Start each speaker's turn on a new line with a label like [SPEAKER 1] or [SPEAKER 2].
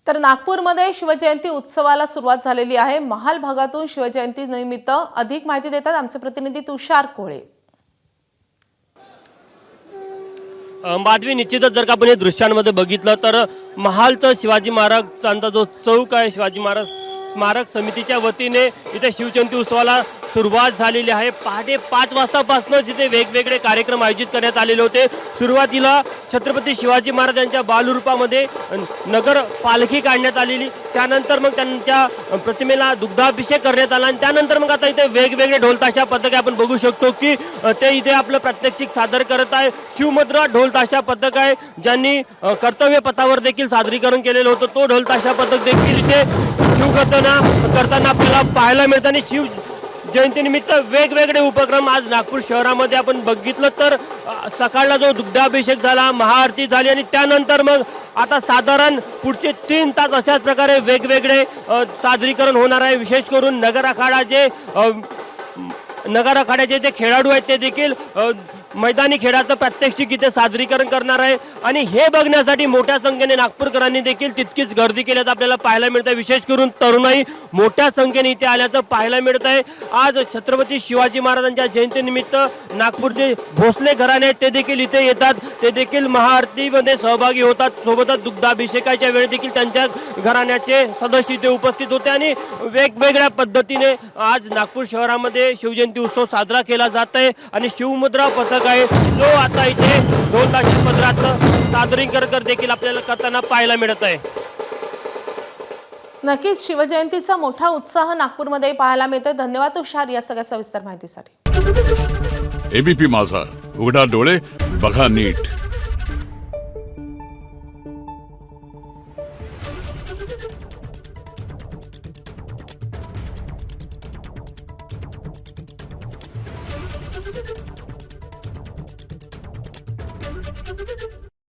[SPEAKER 1] तर नागपूरमध्ये शिवजयंती उत्सवाला सुरुवात झालेली आहे। महाल भागातून शिवजयंती निमित्त अधिक माहिती देतात आमचे प्रतिनिधी तुषार कोळे।
[SPEAKER 2] माधवी, निश्चितच जर का आपण हे दृश्यांमध्ये बघितलं तर महालचं शिवाजी महाराजांचा जो चौक आहे, शिवाजी महाराज स्मारक समितीच्या वतीने इथे शिवजयंती उत्सवाला सुरुवात झालेली आहे। पहाटे 5 वाजतापासून जिथे वेगवेगळे कार्यक्रम आयोजित करण्यात आलेले होते। सुरुवातीला छत्रपती शिवाजी महाराजांच्या बालरूपामध्ये नगर पालखी काढण्यात आलेली, त्यानंतर मग त्यांच्या प्रतिमेला दुग्धाभिषेक करण्यात आला आणि त्यानंतर मग आता इथे वेगवेगळे ढोलताशा पथक आपण बघू शकतो की ते इथे आपलं प्रात्यक्षिक सादर करत आहे। शिवमुद्रा ढोलताशा पथक आहे ज्यांनी कर्तव्य पथावर देखील सादरीकरण केलेलं होतं। तो ढोलताशा पथक देखील इथे शिवगर्जना करताना आपल्याला पाहायला मिळतं आणि शिव जयंतीनिमित्त वेगवेगळे उपक्रम आज नागपूर शहरामध्ये आपण बघितलं तर सकाळला जो दुग्धाभिषेक झाला, महाआरती झाली आणि त्यानंतर मग आता साधारण पुढचे 3 तास अशाच प्रकारे वेगवेगळे सादरीकरण होणार आहे। विशेष करून नगर आखाड्याचे जे खेळाडू आहेत ते देखील मैदानी खेळाचं प्रात्यक्षिक इथे सादरीकरण करणार आहे आणि हे बघण्यासाठी मोठ्या संख्येने नागपूरकरांनी देखील तितकीच गर्दी केल्याचं आपल्याला पाहायला मिळतं। विशेष करून तरुणाई मोठ्या संख्येने इथे आल्याचं पाहायला मिळत आहे। आज छत्रपती शिवाजी महाराजांच्या जयंतीनिमित्त नागपूरचे भोसले घराणे आहेत ते देखील इथे येतात, ते देखील महाआरतीमध्ये सहभागी होतात। सोबतच दुग्धाभिषेकाच्या वेळी देखील त्यांच्या घराण्याचे सदस्य इथे उपस्थित होते आणि वेगवेगळ्या पद्धतीने आज नागपूर शहरामध्ये शिवजयंती उत्सव साजरा केला जात आहे आणि शिवमुद्रा पथक आहे जो आता इथे ढोलताशा पथकात सादरीकरण देखील आपल्याला करताना पाहायला मिळत आहे।
[SPEAKER 1] नक्कीच शिवजयंतीचा मोठा उत्साह नागपूरमध्ये पाहायला मिळतोय। धन्यवाद तुषार या सगळ्या सविस्तर माहितीसाठी।
[SPEAKER 3] एबीपी माझा, उघडा डोळे बघा नीट।